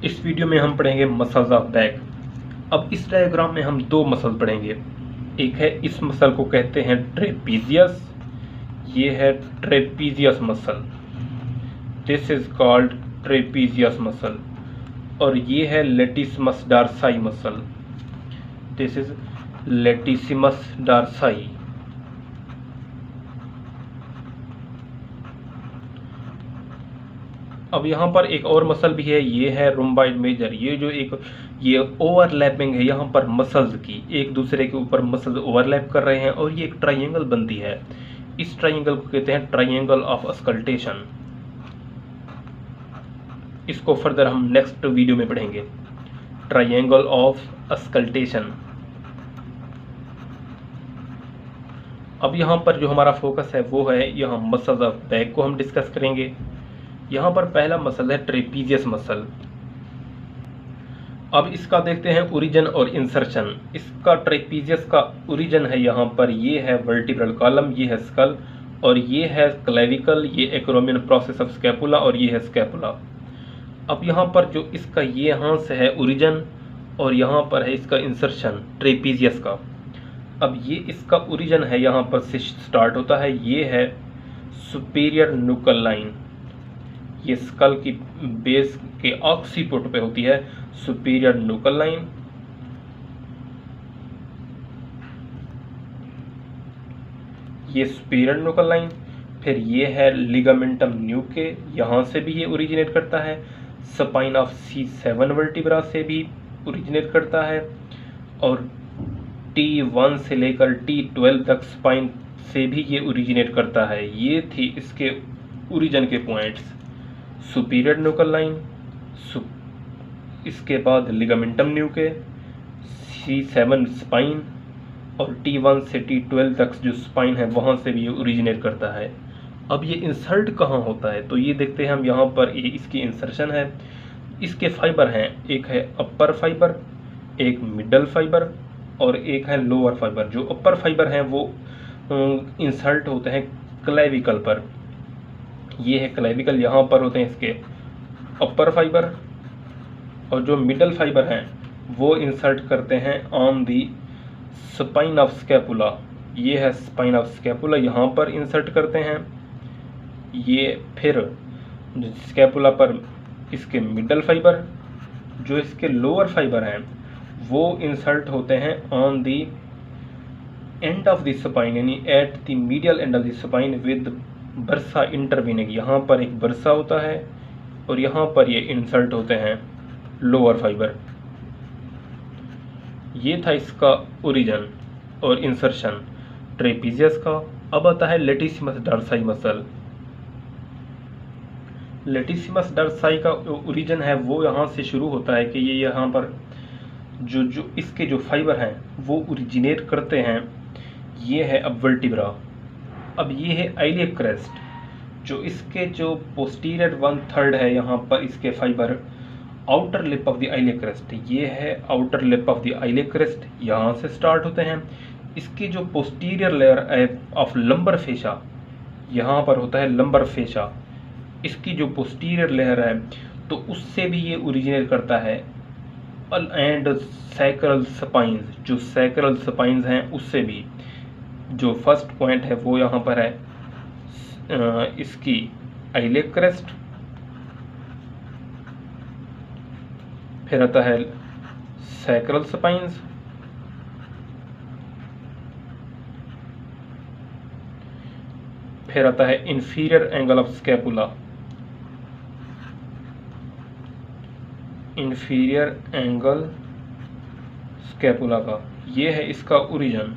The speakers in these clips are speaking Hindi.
इस वीडियो में हम पढ़ेंगे मसल्स ऑफ बैक। अब इस डायग्राम में हम दो मसल पढ़ेंगे। एक है, इस मसल को कहते हैं ट्रेपीजियस, ये है trapezius muscle, this is called trapezius muscle. और ये है लेटिसिमस डार्साई मसल, दिस इज लेटिसिमस डार्साई। अब यहाँ पर एक और मसल भी है, ये है रोम्बॉइड मेजर। ये ओवरलैपिंग है यहाँ पर मसल्स की, एक दूसरे के ऊपर मसल्स ओवरलैप कर रहे हैं और ये एक ट्रायंगल बनती है। इस ट्रायंगल को कहते हैं ट्रायंगल ऑफ अस्कल्टेशन। इसको फर्दर हम नेक्स्ट वीडियो में पढ़ेंगे, ट्रायंगल ऑफ अस्कल्टेशन। अब यहाँ पर जो हमारा फोकस है वो है यहाँ मसल्स ऑफ बैक को हम डिस्कस करेंगे। यहाँ पर पहला मसल है ट्रेपीजियस मसल। अब इसका देखते हैं ओरिजिन और इंसर्शन। इसका ट्रेपीजियस का ओरिजिन है यहाँ पर, ये है वर्टिब्रल कॉलम, ये है स्कल, और ये है क्लेविकल, ये एक्रोमियन प्रोसेस ऑफ स्कैपुला, और ये है स्कैपुला। अब यहाँ पर जो इसका ये यहाँ से है ओरिजिन और यहाँ पर है इसका इंसर्शन ट्रेपीजियस का। अब ये इसका ओरिजिन है यहाँ पर से स्टार्ट होता है, ये है सुपीरियर न्यूकल लाइन, ये स्कल की बेस के ऑक्सीपुट पे होती है सुपीरियर न्यूकल लाइन। ये सुपीरियर न्यूकल लाइन, फिर ये है लिगामेंटम न्यूके, यहाँ से भी ये ओरिजिनेट करता है। स्पाइन ऑफ C7 वर्टिब्रा से भी ओरिजिनेट करता है, और T1 से लेकर T12 तक स्पाइन से भी ये ओरिजिनेट करता है। ये थी इसके ओरिजिन के पॉइंट्स, सुपीरियर न्यूकल लाइन, इसके बाद लिगामेंटम न्यूके, C7 स्पाइन, और T1 से T12 तक जो स्पाइन है वहाँ से भी ये ओरिजिनेट करता है। अब ये इंसर्ट कहाँ होता है तो ये देखते हैं हम, यहाँ पर ये इसकी इंसर्शन है। इसके फाइबर हैं, एक है अपर फाइबर, एक मिडल फाइबर, और एक है लोअर फाइबर। जो अपर फाइबर हैं वो इंसर्ट होते हैं क्लेविकल पर, ये है क्लेविकल, यहाँ पर होते हैं इसके अपर फाइबर, और जो मिडल फाइबर हैं वो इंसर्ट करते हैं on the spine of scapula, ये है स्पाइन ऑफ स्कैपुला, यहाँ पर इंसर्ट करते हैं। ये फिर स्कैपुला पर इसके मिडल फाइबर, जो इसके लोअर फाइबर हैं वो इंसर्ट होते हैं on the end of the spine, यानी at the medial end of the spine with bursa intervening. यहाँ पर एक बर्सा होता है और यहाँ पर ये इंसर्ट होते हैं लोअर फाइबर। ये था इसका ओरिजिन और इंसर्शन ट्रेपीजियस का। अब आता है लेटिसिमस डार्साई मसल। लेटिसिमस डार्साई का ओरिजिन है वो यहाँ से शुरू होता है कि ये यहाँ पर जो इसके जो फाइबर हैं वो ओरिजिनेट करते हैं। ये है अब वर्टिब्रा। अब ये है आइलियक क्रेस्ट, जो इसके जो पोस्टीरियर 1/3 है यहाँ पर इसके fibre, outer lip of the iliac crest, ये है outer lip of the iliac crest, यहाँ से स्टार्ट होते हैं। इसकी जो पोस्टीरियर लेयर ऑफ लंबर फेशा, यहाँ पर होता है लंबर फेशा, इसकी जो पोस्टीरियर लेयर है तो उससे भी ये ओरिजिनेट करता है। एंड सैक्रल स्पाइंस, जो सैक्रल स्पाइंस हैं उससे भी। जो फर्स्ट पॉइंट है वो यहाँ पर है इसकी आइलियक क्रेस्ट, फिर आता है सैक्रल स्पाइंस, फिर आता है inferior angle of scapula, inferior angle scapula का, ये है इसका ओरिजिन।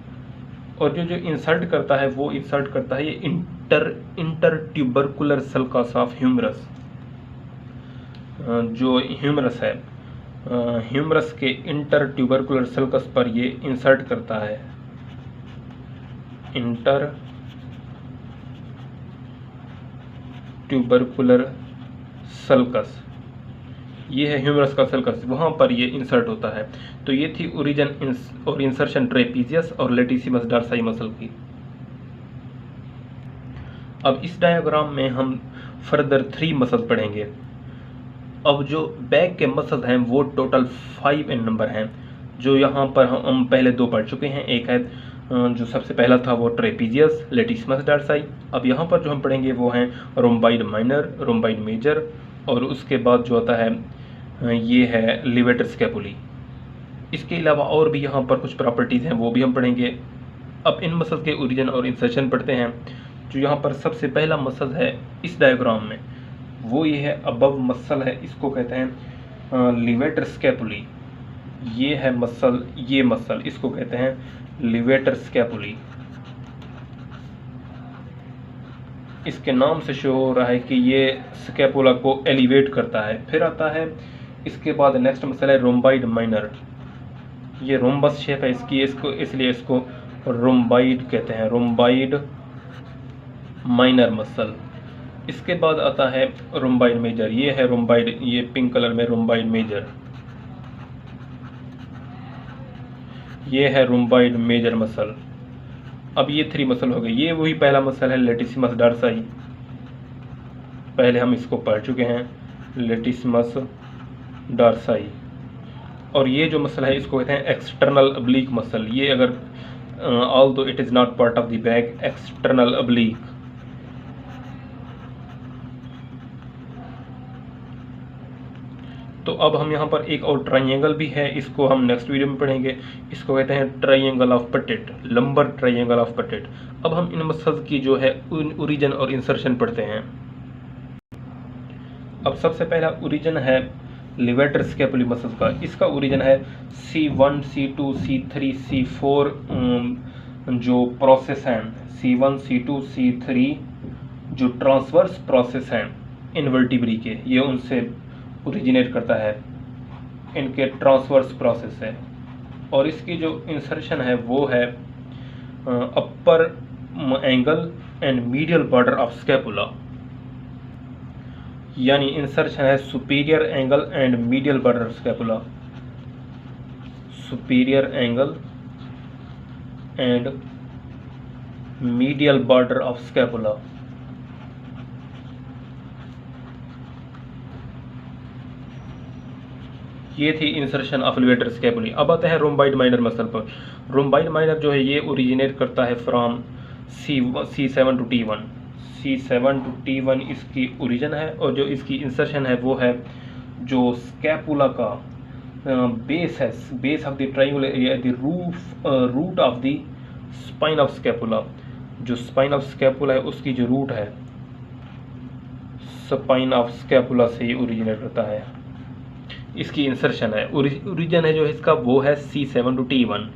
और जो इंसर्ट करता है वो इंसर्ट करता है ये inter tubercular sulcus of humerus. जो ह्यूमरस है, ह्यूमरस के इंटर ट्यूबरकुलर सल्कस पर ये इंसर्ट करता है, इंटर ट्यूबरकुलर सल्कस, ये है ह्यूमरस का सल्कस, वहाँ पर ये इंसर्ट होता है। तो ये थी ओरिजिन और इंसर्शन ट्रेपीजियस और लेटिसिमस डार्साई मसल की। अब इस डायग्राम में हम फर्दर 3 मसल पढ़ेंगे। अब जो बैक के मसल्स हैं वो टोटल 5 इन नंबर हैं, जो यहाँ पर हम पहले 2 पढ़ चुके हैं। एक है जो सबसे पहला था वो ट्रेपीजियस लेटिसिमस डॉर्साई। अब यहाँ पर जो हम पढ़ेंगे वो हैं रोम्बाइड माइनर, रोम्बाइड मेजर, और उसके बाद जो आता है ये है लिवेटर स्कैपुली। इसके अलावा और भी यहाँ पर कुछ प्रॉपर्टीज़ हैं वो भी हम पढ़ेंगे। अब इन मसल के ओरिजिन और इंसर्शन पढ़ते हैं। जो यहाँ पर सबसे पहला मसल है इस डायग्राम में वो ये है अबव मसल है, इसको कहते हैं लिवेटर स्कैपुली। ये है मसल, ये मसल इसको कहते हैं लिवेटर स्कैपुली। इसके नाम से शो हो रहा है कि ये स्कैपुला को एलिवेट करता है। फिर आता है इसके बाद नेक्स्ट मसल है रोम्बाइड माइनर। ये रोम्बस शेप है इसकी, इसको इसलिए इसको रोम्बाइड कहते हैं, रोम्बाइड माइनर मसल। इसके बाद आता है रोम्बाइड मेजर। ये है रोम्बाइड, ये पिंक कलर में रोम्बाइड मेजर, ये है रोम्बाइड मेजर मसल। अब ये 3 मसल हो गए। ये वही पहला मसल है लेटिसिमस डॉर्साई, पहले हम इसको पढ़ चुके हैं, लेटिसिमस डॉर्साई। और ये जो मसल है इसको कहते हैं एक्सटर्नल अब्लीक मसल। ये अगर although it is not part of the back, external oblique. तो अब हम यहाँ पर एक और ट्राइंगल भी है, इसको हम नेक्स्ट वीडियो में पढ़ेंगे। इसको कहते हैं triangle of Petit, lumbar triangle of Petit. अब हम इन मसल्स की जो है ओरिजिन और इंसर्शन पढ़ते हैं। अब सबसे पहला ओरिजिन है लिवेटर स्कैपुली मसल का। इसका ओरिजिन है C1, C2, C3, C4 जो प्रोसेस हैं, C1, C2, C3 जो ट्रांसवर्स प्रोसेस हैं इनवर्टिब्री के, ये उनसे ओरिजिनेट करता है, इनके ट्रांसवर्स प्रोसेस है। और इसकी जो इंसर्शन है वो है upper angle and medial border of scapula, यानी इंसर्शन है superior angle and medial border of scapula, superior angle and medial border of scapula. ये थी इंसर्शन ऑफ लिवेटर स्कैपुली। अब आते हैं रोम्बाइड माइनर मसल पर। रोम्बाइड माइनर जो है ये ओरिजिनेट करता है from C7 to T1। C7 to T1 इसकी ओरिजिन है, और जो इसकी इंसर्शन है वो है जो स्कैपुला का बेस है, base of the triangular area, the root of the spine of scapula. जो स्पाइन ऑफ स्कैपुला है उसकी जो रूट है, स्पाइन ऑफ स्कैपुला से ही ओरिजिनेट करता है, इसकी इंसर्शन है। ओरिजिन है जो इसका वो है C7 टू T1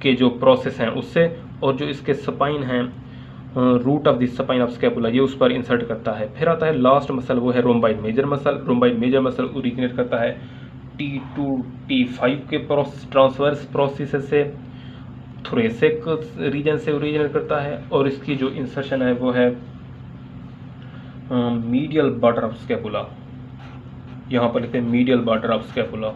के जो प्रोसेस हैं उससे, और जो इसके स्पाइन हैं root of the spine of scapula ये उस पर इंसर्ट करता है। फिर आता है लास्ट मसल, वो है rhomboid major muscle. Rhomboid major muscle originate करता है T2 T5 के ट्रांसवर्स प्रोसेस से, थोरेसिक रीजन से ओरिजिनेट करता है, और इसकी जो इंसर्शन है वो है मीडियल बॉर्डर ऑफ स्कैपुला। यहाँ पर लिखते हैं मीडियल बॉर्डर ऑफ स्कैपुला।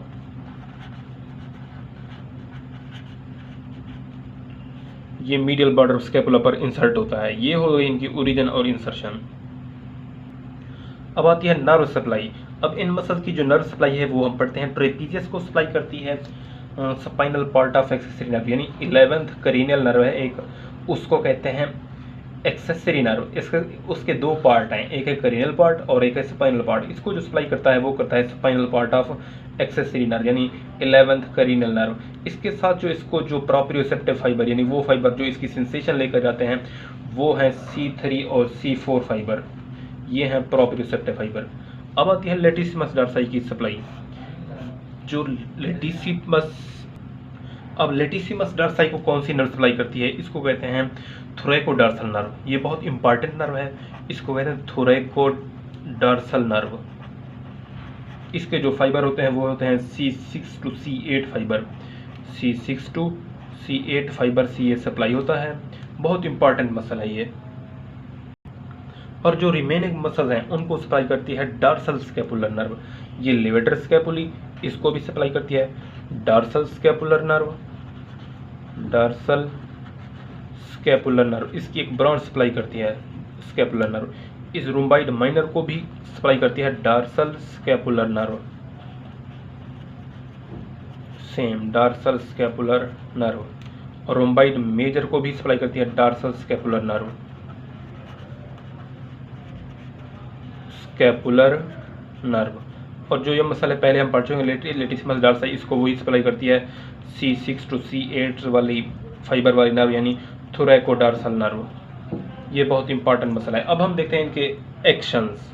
ये मीडियल बॉर्डर ऑफ स्कैपुला पर इंसर्ट होता है। ये हो गई इनकी ओरिजिन और इंसर्शन। अब आती है नर्व सप्लाई। अब इन मसल की जो नर्व सप्लाई है वो हम पढ़ते हैं। ट्रेपीजियस को सप्लाई करती है spinal part of accessory nerve, यानी 11th करीनियल नर्व है एक, उसको कहते हैं एक्सेसरी नर्व। इसके उसके 2 पार्ट हैं, एक है करीनियल पार्ट और एक है स्पाइनल पार्ट। इसको जो सप्लाई करता है वो करता है spinal part of accessory nerve, यानी 11th करीनियल नर्व। इसके साथ जो इसको जो प्रॉप्रियोसेप्टिव फाइबर, यानी वो फाइबर जो इसकी सेंसेशन लेकर जाते हैं वो हैं C3 और C4 फाइबर, ये हैं प्रॉप्रियोसेप्टिव फाइबर। अब आती है लेटिसिमस डॉर्साई की सप्लाई। जो लेटिसिमस, अब लेटिसिमस डॉर्साई को कौन सी नर्व सप्लाई करती है, इसको कहते हैं थोरैकोडॉर्सल नर्व। ये बहुत इंपॉर्टेंट नर्व है, इसको कहते हैं थोरैकोडॉर्सल नर्व। इसके जो फाइबर होते हैं वो होते हैं C6 to C8 fibre, C6 to C8 fibre से ये सप्लाई होता है। बहुत इंपॉर्टेंट मसल है ये। और जो रिमेनिंग मसल्स हैं उनको सप्लाई करती है डॉर्सल स्कैपुलर नर्व। ये लिवेटर स्कैपुली, इसको भी सप्लाई करती है dorsal scapular nerve, dorsal scapular nerve. इसकी एक ब्रांच सप्लाई करती है स्कैपुलर नर्व। इस रोम्बाइड माइनर को भी सप्लाई करती है dorsal scapular nerve, same dorsal scapular nerve. और रोम्बाइड मेजर को भी सप्लाई करती है dorsal scapular nerve, scapular nerve. और जो ये मसल है पहले हम पढ़ चुके हैं लेटिसिमस डॉर्सा, इसको वही सप्लाई करती है C6 to C8 वाली फाइबर वाली नर्व यानी थोरैकोडार्सल नर्व। ये बहुत इंपॉर्टेंट मसल है। अब हम देखते हैं इनके एक्शंस।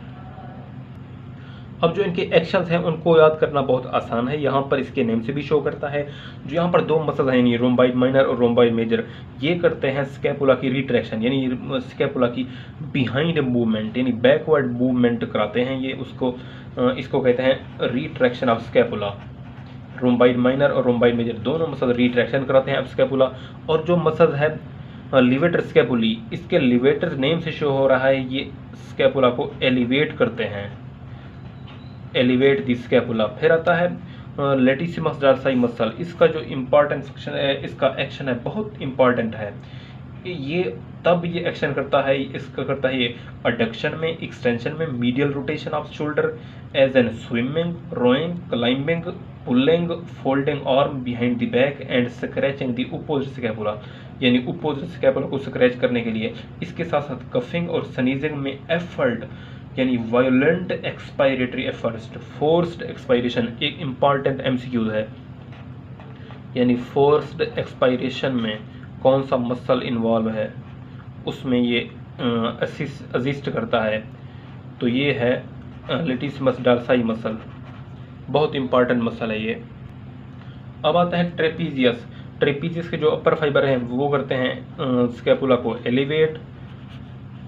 अब जो इनके एक्शंस हैं उनको याद करना बहुत आसान है, यहाँ पर इसके नेम से भी शो करता है। जो यहाँ पर दो मसल हैं यानी रोम्बाइड माइनर और रोम्बाइड मेजर, ये करते हैं स्कैपुला की रिट्रैक्शन यानी स्कैपुला की बिहाइंड मूवमेंट यानी बैकवर्ड मूवमेंट कराते हैं। ये उसको इसको कहते हैं रिट्रैक्शन ऑफ स्कैपुला। रोम्बाइड माइनर और रोम्बाइड मेजर दोनों मसल रिट्रैक्शन कराते हैं स्कैपुला। और जो मसल है लिवेटर स्कैपुली, इसके लिवेटर नेम से शो हो रहा है, ये स्कैपुला को एलिवेट करते हैं, एलिवेट द स्कैपुला। फिर आता है लेटिसिमस डॉर्साई मसल, इसका जो इम्पॉर्टेंट सेक्शन है, इसका एक्शन है बहुत इम्पॉर्टेंट है। ये तब ये एक्शन करता है, इसका करता है ये अडक्शन में, एक्सटेंशन में, medial rotation of shoulder as in swimming, rowing, climbing, pulling, folding arm behind the back and scratching the opposite scapula यानी अपोजिट स्कैपुला को स्क्रैच करने के लिए। इसके साथ साथ कफिंग और स्नीजिंग में एफर्ट यानी violent expiratory effort, forced expiration एक इम्पॉर्टेंट MCQ है, यानी फोर्स्ड एक्सपायरेशन में कौन सा मसल इन्वॉल्व है उसमें ये असिस्ट करता है। तो ये है लेटिसिमस डॉर्साई मसल, बहुत इंपॉर्टेंट मसल है ये। अब आता है ट्रेपीजियस। ट्रेपीजियस के जो अपर फाइबर हैं वो करते हैं स्कैपुला को एलिवेट,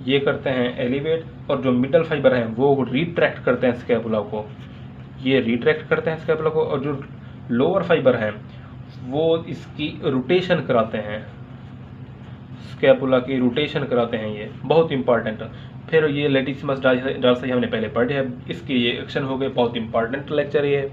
ये करते हैं एलिवेट। और जो मिडल फाइबर हैं वो रिट्रैक्ट करते हैं स्कैपुला को, ये रिट्रैक्ट करते हैं स्कैपुला को। और जो लोअर फाइबर हैं वो इसकी रोटेशन कराते हैं, स्कैपुला की रोटेशन कराते हैं, ये बहुत इंपॉर्टेंट। फिर ये लेटिसिमस डॉर्साई हमने पहले पढ़े हैं, इसके ये एक्शन हो गए, बहुत इंपॉर्टेंट लेक्चर ये।